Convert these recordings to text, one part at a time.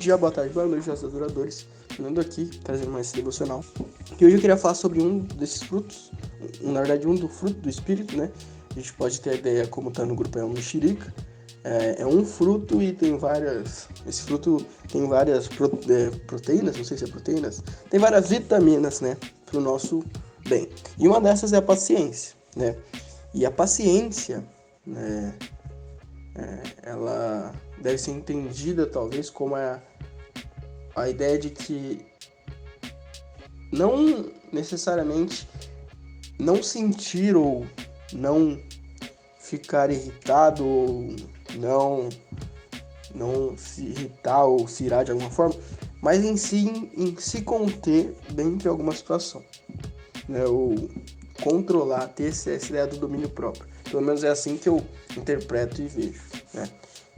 dia, boa tarde, boa noite, nossos adoradores. Fernando aqui, trazendo mais esse devocional. E hoje eu queria falar sobre um desses frutos, na verdade um do fruto do Espírito, né? A gente pode ter a ideia como tá no grupo, é um mexerica. É um fruto e tem várias... Esse fruto tem várias proteínas, não sei se é proteínas, tem várias vitaminas, né? Pro nosso bem. E uma dessas é a paciência, né? E a paciência, né? Ela deve ser entendida talvez como a ideia de que não necessariamente não sentir ou não ficar irritado ou não se irritar ou se irar de alguma forma, mas em se conter dentro de alguma situação, né? Ou controlar, ter essa ideia do domínio próprio. Pelo menos é assim que eu interpreto e vejo, né?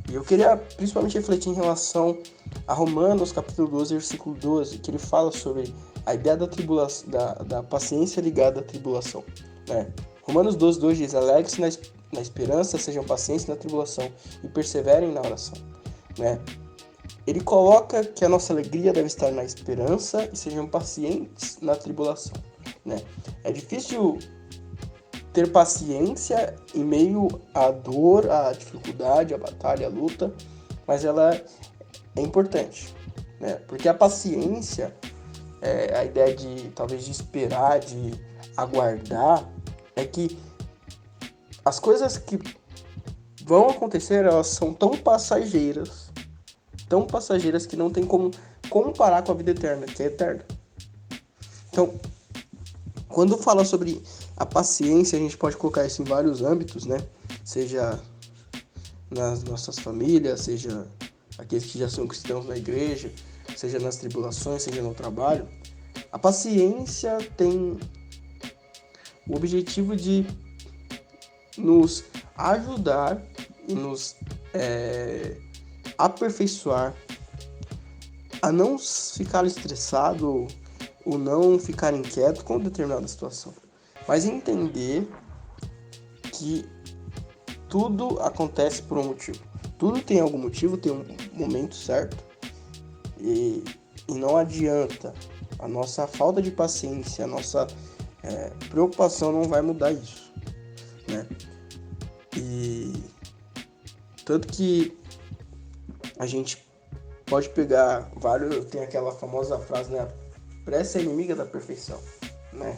E eu queria principalmente refletir em relação a Romanos, capítulo 12, versículo 12, que ele fala sobre a ideia da tribulação, da paciência ligada à tribulação, né? Romanos 12, 2 diz: alegre-se na esperança, sejam pacientes na tribulação e perseverem na oração, né? Ele coloca que a nossa alegria deve estar na esperança e sejam pacientes na tribulação, né? É difícil ter paciência em meio à dor, à dificuldade, à batalha, à luta, mas ela é importante, né? Porque a paciência, a ideia de talvez de esperar, de aguardar, é que as coisas que vão acontecer, elas são tão passageiras que não tem como comparar com a vida eterna, que é eterna. Então, quando fala sobre a paciência, a gente pode colocar isso em vários âmbitos, né? Seja nas nossas famílias, seja aqueles que já são cristãos na igreja, seja nas tribulações, seja no trabalho. A paciência tem o objetivo de nos ajudar e nos aperfeiçoar a não ficar estressado ou não ficar inquieto com determinada situação, mas entender que tudo acontece por um motivo. Tudo tem algum motivo, tem um momento certo, e não adianta. A nossa falta de paciência, a nossa preocupação não vai mudar isso, né? E tanto que a gente pode pegar vários... Tem aquela famosa frase, né? Pressa é inimiga da perfeição, né?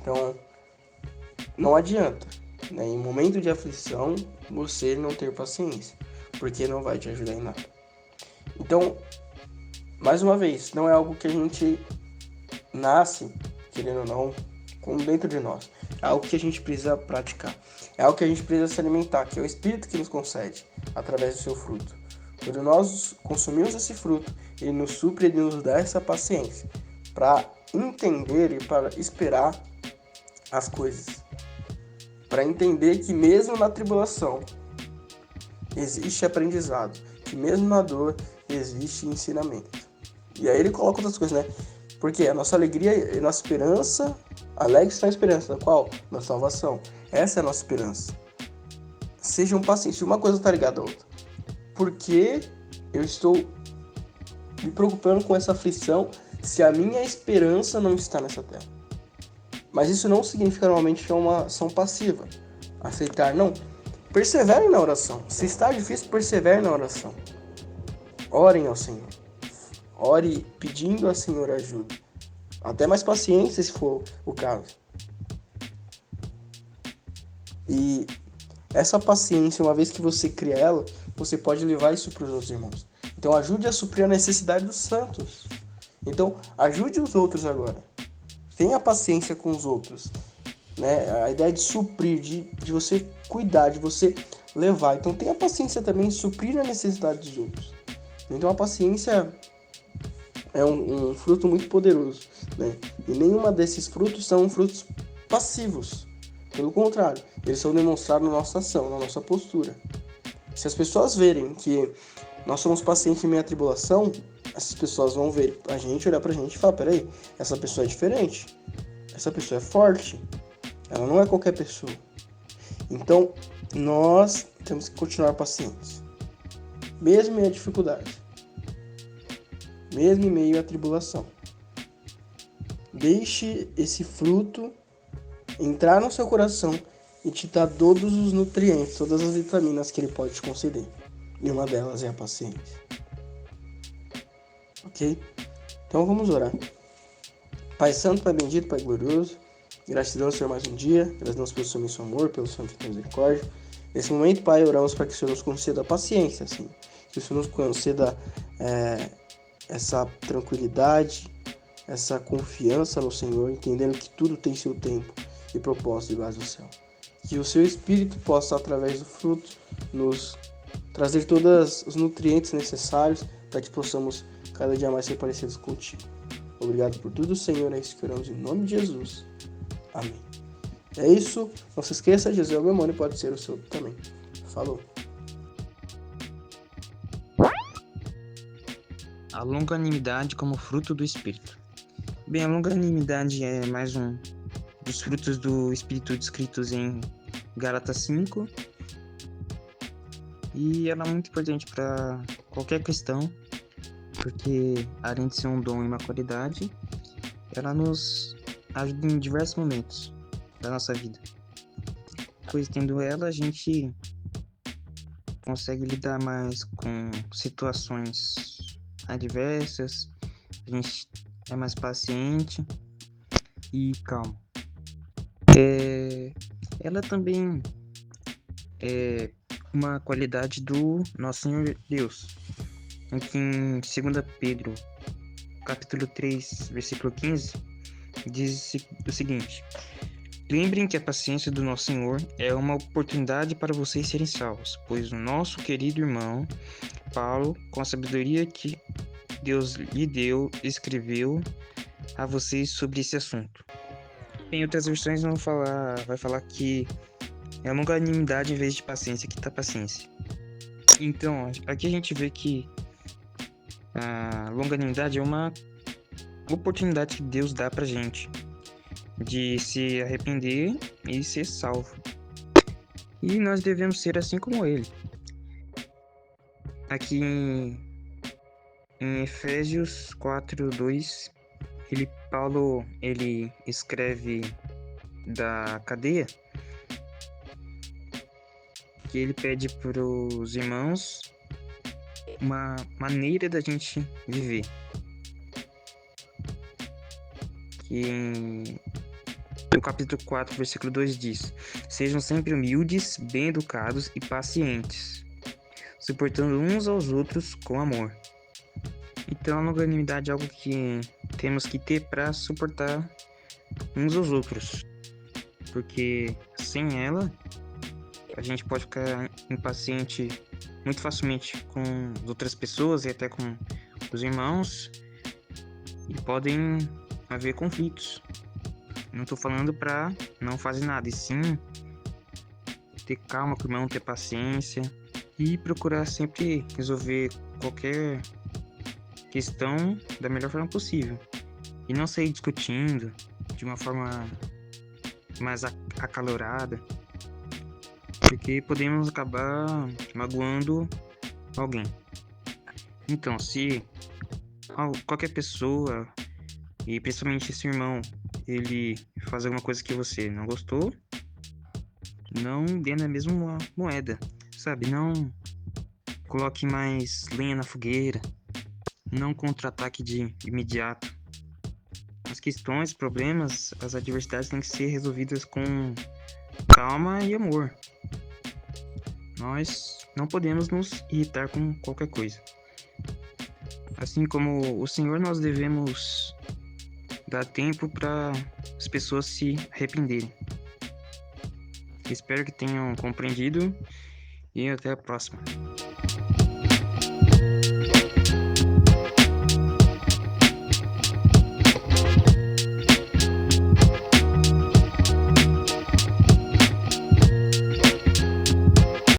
Então, não adianta, né? Em momento de aflição, você não ter paciência, porque não vai te ajudar em nada. Então, mais uma vez, não é algo que a gente nasce, querendo ou não, com dentro de nós. É algo que a gente precisa praticar. É algo que a gente precisa se alimentar, que é o Espírito que nos concede, através do seu fruto. Quando nós consumimos esse fruto, ele nos supre, ele nos dá essa paciência para entender e para esperar as coisas. Para entender que mesmo na tribulação existe aprendizado, que mesmo na dor existe ensinamento. E aí ele coloca outras coisas, né? Porque a nossa alegria e a nossa esperança, alegre-se na esperança, na qual? Na salvação. Essa é a nossa esperança. Sejam pacientes, uma coisa está ligada à outra. Porque eu estou me preocupando com essa aflição se a minha esperança não está nessa terra? Mas isso não significa normalmente que é uma ação passiva. Aceitar, não. Perseverem na oração. Se está difícil, persevere na oração. Orem ao Senhor. Ore pedindo ao Senhor ajuda. Até mais paciência, se for o caso. E essa paciência, uma vez que você cria ela, você pode levar isso para os outros irmãos. Então ajude a suprir a necessidade dos santos. Então ajude os outros agora. Tenha paciência com os outros, né? A ideia de suprir, de você cuidar, de você levar. Então tenha paciência também em suprir a necessidade dos outros. Então a paciência é um fruto muito poderoso, né? E nenhuma desses frutos são frutos passivos. Pelo contrário, eles são demonstrados na nossa ação, na nossa postura. Se as pessoas verem que nós somos pacientes em meio à tribulação, essas pessoas vão ver a gente, olhar pra gente e falar: peraí, essa pessoa é diferente, essa pessoa é forte, ela não é qualquer pessoa. Então, nós temos que continuar pacientes, mesmo em dificuldade. mesmo em meio à tribulação. Deixe esse fruto entrar no seu coração e te dar todos os nutrientes, todas as vitaminas que ele pode te conceder. E uma delas é a paciência. Ok? Então vamos orar. Pai Santo, Pai Bendito, Pai Glorioso, gratidão, Senhor, mais um dia. Gratidão pelo seu imenso amor, pelo seu misericórdia. Nesse momento, Pai, oramos para que o Senhor nos conceda paciência, assim. Que o Senhor nos conceda essa tranquilidade, essa confiança no Senhor, entendendo que tudo tem seu tempo e propósito debaixo do céu. Que o seu Espírito possa, através do fruto, nos trazer todos os nutrientes necessários para que possamos cada dia mais ser parecidos contigo. Obrigado por tudo, Senhor. É isso que oramos em nome de Jesus. Amém. É isso. Não se esqueça, Jesus é o meu nome, pode ser o seu também. Falou. A longanimidade como fruto do Espírito. Bem, a longanimidade é mais um dos frutos do Espírito descritos em Gálatas 5. E ela é muito importante para qualquer questão, porque além de ser um dom e uma qualidade, ela nos ajuda em diversos momentos da nossa vida. Pois tendo ela, a gente consegue lidar mais com situações adversas, a gente é mais paciente e calmo. Ela também é uma qualidade do nosso Senhor Deus, em que em 2 Pedro, capítulo 3, versículo 15, diz o seguinte: lembrem que a paciência do nosso Senhor é uma oportunidade para vocês serem salvos, pois o nosso querido irmão Paulo, com a sabedoria que Deus lhe deu, escreveu a vocês sobre esse assunto. Em outras versões vai falar que é longanimidade em vez de paciência, que tá paciência. Então, aqui a gente vê que a longanimidade é uma oportunidade que Deus dá pra gente de se arrepender e ser salvo. E nós devemos ser assim como ele. Aqui em Efésios 4:2, Paulo escreve da cadeia que ele pede para os irmãos uma maneira da gente viver. Que no capítulo 4, versículo 2 diz: sejam sempre humildes, bem educados e pacientes, suportando uns aos outros com amor. Então a longanimidade é algo que temos que ter para suportar uns aos outros, porque sem ela a gente pode ficar impaciente muito facilmente com as outras pessoas e até com os irmãos, e podem haver conflitos. Não estou falando para não fazer nada, e sim ter calma com o irmão, ter paciência e procurar sempre resolver qualquer questão da melhor forma possível. E não sair discutindo de uma forma mais acalorada, porque podemos acabar magoando alguém. Então, se qualquer pessoa, e principalmente esse irmão, ele faz alguma coisa que você não gostou, não dê na mesma moeda, sabe? Não coloque mais lenha na fogueira, não contra-ataque de imediato. As questões, problemas, as adversidades têm que ser resolvidas com calma e amor. Nós não podemos nos irritar com qualquer coisa. Assim como o Senhor, nós devemos dar tempo para as pessoas se arrependerem. Espero que tenham compreendido e até a próxima.